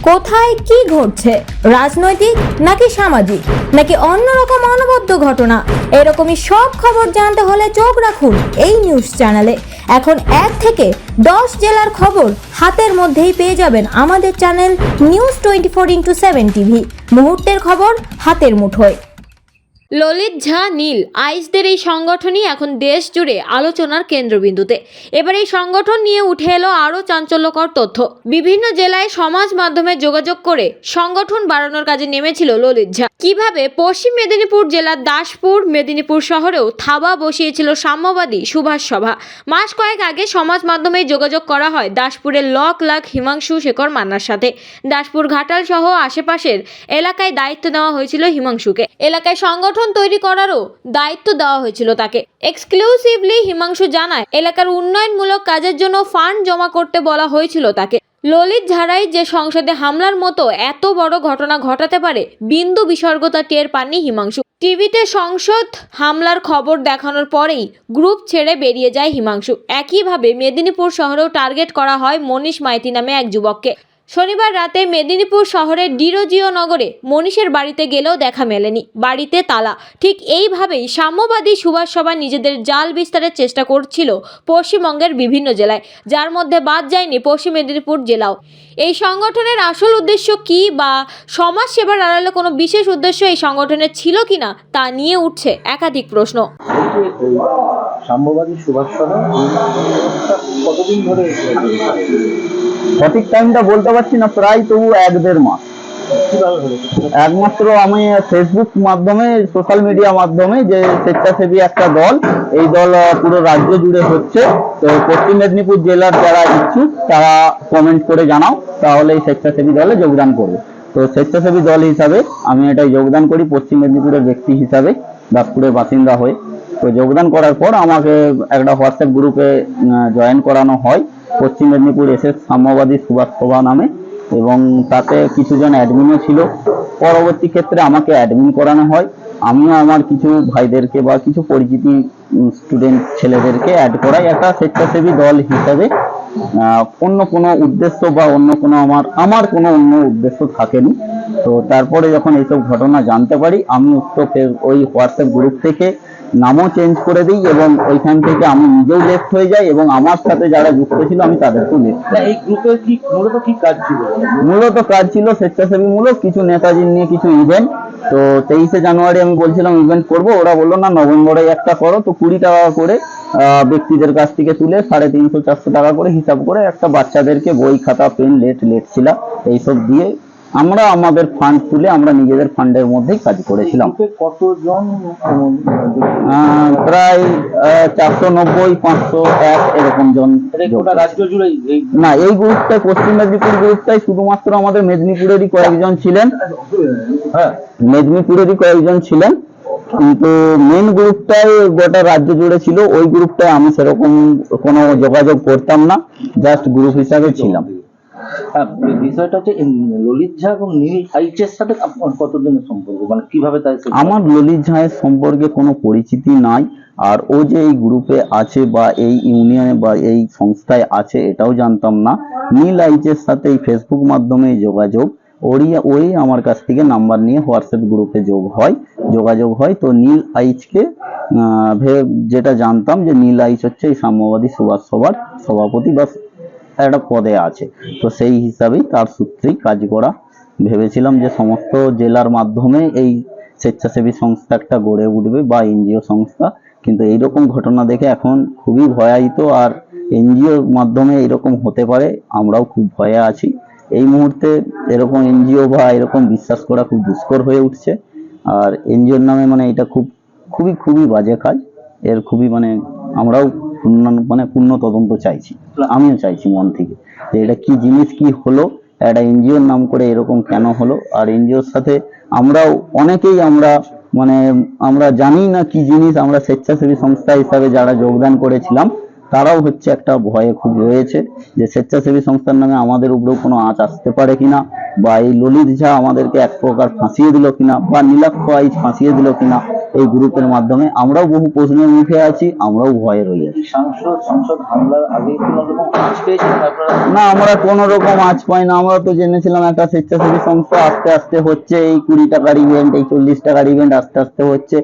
কোথায় কি ঘটছে, রাজনৈতিক নাকি সামাজিক নাকি অন্যরকম অনবদ্য ঘটনা, এরকমই সব খবর জানতে হলে চোখ রাখুন এই নিউজ চ্যানেলে। এখন 1 থেকে 10 জেলার খবর হাতের মধ্যেই পেয়ে যাবেন আমাদের চ্যানেল নিউজ 24x7 টিভি। মুহূর্তের খবর হাতের মুঠোয়। ললিত ঝা নীল আইসদের এই সংগঠনই এখন দেশ জুড়ে আলোচনার কেন্দ্রবিন্দুতে। এবার এই সংগঠন নিয়ে উঠে এলো আরও চাঞ্চল্যকর তথ্য। বিভিন্ন জেলায় সমাজ মাধ্যমে যোগাযোগ করে সংগঠন বাড়ানোর কাজে নেমেছিল ললিত ঝা। কিভাবে পশ্চিম মেদিনীপুর জেলার দাসপুর, মেদিনীপুর শহরেও থাবা বসিয়েছিল সাম্যবাদী সুভাষ সভা। মাস কয়েক আগে সমাজ মাধ্যমে যোগাযোগ করা হয় দাসপুরের লাখ হিমাংশু শেখর মান্নার সাথে। দাসপুর ঘাটাল সহ আশেপাশের এলাকায় দায়িত্ব দেওয়া হয়েছিল হিমাংশুকে। এলাকায় সংগঠন তৈরি করারও দায়িত্ব দেওয়া হয়েছিল তাকে। এক্সক্লুসিভলি হিমাংশু জানায়, এলাকার উন্নয়নমূলক কাজের জন্য ফান্ড জমা করতে বলা হয়েছিল তাকে। ললিত ঝাড়াই যে সংসদে হামলার মতো এত বড় ঘটনা ঘটাতে পারে বিন্দু বিসর্গতা টের পাননি হিমাংশু। টিভিতে সংসদ হামলার খবর দেখানোর পরেই গ্রুপ ছেড়ে বেরিয়ে যায় হিমাংশু। একইভাবে মেদিনীপুর শহরেও টার্গেট করা হয় মনীষ মাইতি নামে এক যুবককে। শনিবার রাতে মেদিনীপুর শহরের ডিরোজিও নগরে মনীষের বাড়িতে গেলেও দেখা মেলেনি, বাড়িতে তালা। ঠিক এইভাবেই সাম্যবাদী সুভাষ সভা নিজেদের জাল বিস্তারের চেষ্টা করছিল পশ্চিমবঙ্গের বিভিন্ন জেলায়, যার মধ্যে বাদ যায়নি পশ্চিম মেদিনীপুর জেলাও। এই সংগঠনের আসল উদ্দেশ্য কী বা সমাজ সেবার আড়ালে কোনো বিশেষ উদ্দেশ্য এই সংগঠনের ছিল কিনা তা নিয়ে উঠছে একাধিক প্রশ্ন। সাম্যবাদী সুভাষ সভা কতদিন ধরে? সঠিক টাইমটা বলতে পারছি না, প্রায় তবু 1-1.5 মাস। একমাত্র আমি ফেসবুক মাধ্যমে, সোশ্যাল মিডিয়া মাধ্যমে যে স্বেচ্ছাসেবী একটা দল, এই দল পুরো রাজ্য জুড়ে হচ্ছে। তো পশ্চিম মেদিনীপুর জেলার যারা ইচ্ছুক তারা কমেন্ট করে জানাও, তাহলে এই স্বেচ্ছাসেবী দলে যোগদান করবে। তো স্বেচ্ছাসেবী দল হিসাবে আমি এটাই যোগদান করি, পশ্চিম মেদিনীপুরের ব্যক্তি হিসাবে, দাসপুরের বাসিন্দা হয়ে। তো যোগদান করার পর আমাকে একটা হোয়াটসঅ্যাপ গ্রুপে জয়েন করানো হয়, পশ্চিম মেদিনীপুর এসএস সাম্যবাদী সুভাষ সভা নামে, এবং তাতে কিছুজন অ্যাডমিনও ছিল। পরবর্তী ক্ষেত্রে আমাকে অ্যাডমিন করানো হয়। আমিও আমার কিছু ভাইদেরকে বা কিছু পরিচিতি স্টুডেন্ট ছেলেদেরকে অ্যাড করাই একটা স্বেচ্ছাসেবী দল হিসেবে। অন্য কোনো উদ্দেশ্য বা অন্য কোনো আমার কোনো অন্য উদ্দেশ্য থাকেনি। তো তারপরে যখন এইসব ঘটনা জানতে পারি, আমি ওই হোয়াটসঅ্যাপ গ্রুপ থেকে নামও চেঞ্জ করে দিই, এবং ওইখান থেকে আমি নিজেও লেফট হয়ে যাই, এবং আমার সাথে যারা যুক্ত ছিল আমি তাদেরকেও লেফট। এই গ্রুপে কি মূলত কি কাজ ছিল? মূলত কাজ ছিল স্বেচ্ছাসেবীমূলক কিছু নেতাজি নিয়ে কিছু ইভেন্ট। তো 23শে জানুয়ারি আমি বলছিলাম ইভেন্ট করব, ওরা বললো না নভেম্বরে একটা করো। তো 20 টাকা করে ব্যক্তিদের কাছ থেকে তুলে 350-400 টাকা করে হিসাব করে একটা বাচ্চাদেরকে বই, খাতা, পেন, লেট এইসব দিয়ে আমরা আমাদের ফান্ড তুলে আমরা নিজেদের ফান্ডের মধ্যেই কাজ করেছিলাম। কতজন? প্রায় 490, 501 এরকম জন। রাজ্য জুড়ে না, এই গ্রুপটাই, পশ্চিম মেদিনীপুর গ্রুপটাই শুধুমাত্র আমাদের মেদিনীপুরেরই কয়েকজন ছিলেন। হ্যাঁ, মেদিনীপুরেরই কয়েকজন ছিলেন, কিন্তু মেন গ্রুপটাই গোটা রাজ্য জুড়ে ছিল। ওই গ্রুপটায় আমি সেরকম কোনো যোগাযোগ করতাম না, জাস্ট গ্রুপ হিসাবে ছিলাম। বিষয়টা হচ্ছে ললিত ঝা এবং নীল আইচের সাথে আপনার কতদিনের সম্পর্ক, মানে কিভাবে তাই? আমার ললিত ঝায়ের সম্পর্কে কোনো পরিচিতি নাই, আর ও যে এই গ্রুপে আছে বা এই ইউনিয়নে বা এই সংস্থায় আছে এটাও জানতাম না। নীল আইচের সাথে এই ফেসবুক মাধ্যমে যোগাযোগ, ওই আমার কাছ থেকে নাম্বার নিয়ে হোয়াটসঅ্যাপ গ্রুপে যোগাযোগ হয়। তো নীল আইচকে যেটা জানতাম যে নীল আইচ হচ্ছে এই সাম্যবাদী সুভাষ সভার সভাপতি বা একটা পদে আছে। তো সেই হিসাবেই তার সূত্রেই কাজ করা। ভেবেছিলাম যে সমস্ত জেলার মাধ্যমে এই স্বেচ্ছাসেবী সংস্থা একটা গড়ে উঠবে বা এনজিও সংস্থা, কিন্তু এইরকম ঘটনা দেখে এখন খুবই ভয়ায়িত। আর এনজিওর মাধ্যমে এরকম হতে পারে, আমরাও খুব ভয়ে আছি। এই মুহূর্তে এরকম এনজিও বা এরকম বিশ্বাস করা খুব দুষ্কর হয়ে উঠছে। আর এনজিওর নামে এটা খুবই বাজে কাজ। এর খুবই আমরাও পূর্ণ তদন্ত চাইছি। আমিও চাইছি মন থেকে যে এটা কি জিনিস, কি হলো, একটা এনজিওর নাম করে এরকম কেন হলো। আর এনজিওর সাথে আমরাও অনেকেই আমরা জানি না কি জিনিস। আমরা স্বেচ্ছাসেবী সংস্থা হিসাবে যারা যোগদান করেছিলাম তারাও হচ্ছে একটা ভয়ে খুব রয়েছে যে স্বেচ্ছাসেবী সংস্থার নামে আমাদের উপরেও কোনো আঁচ আসতে পারে কিনা, বা এই ললিত ঝা আমাদেরকে এক প্রকার ফাঁসিয়ে দিল কিনা, বা নীলাক্ষ আইচ ফাঁসিয়ে দিল কিনা। এই গ্রুপের মাধ্যমে। আমরাও বহু প্রশ্নের মুখে আছি, আমরাও ভয়ে রয়ে আছি। সংসদ হামলার আগে কোনো রকম কাজ পেয়েছিলেন আপনারা? না, আমরা কোনো রকম আজ পাই না। আমরা তো জেনেছিলাম একটা স্বেচ্ছাসেবী সংস্থা, আস্তে আস্তে হচ্ছে এই 20 টাকার ইভেন্ট, এই 40 টাকার ইভেন্ট আস্তে আস্তে হচ্ছে।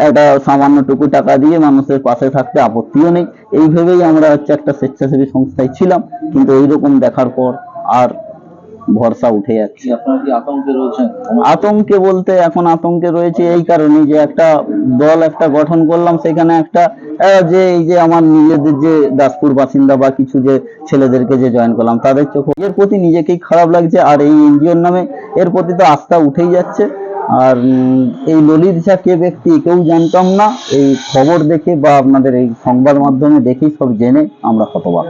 একটা সামান্যটুকু টাকা দিয়ে মানুষের পাশে থাকতে আপত্তিও নেই, এই ভেবেই আমরা হচ্ছে একটা স্বেচ্ছাসেবী সংস্থায় ছিলাম। কিন্তু এইরকম দেখার পর আর ভরসা উঠে যাচ্ছে। আপনারা কি আতঙ্কে রয়েছেন? আতঙ্কে বলতে এখন আতঙ্কে রয়েছে এই কারণে যে একটা দল একটা গঠন করলাম, সেখানে একটা যে এই যে আমার নিজেদের যে দাসপুর বাসিন্দা বা কিছু যে ছেলেদেরকে যে জয়েন করলাম, তাদের চোখে এর প্রতি নিজেকেই খারাপ লাগছে। আর এই এনজিওর নামে এর প্রতি তো আস্থা উঠেই যাচ্ছে। আর এই ললিত ঝা কে ব্যক্তি কেউ জানতাম না, এই খবর দেখে বা আপনাদের এই সংবাদ মাধ্যমে দেখেই সব জেনে আমরা হতবাক।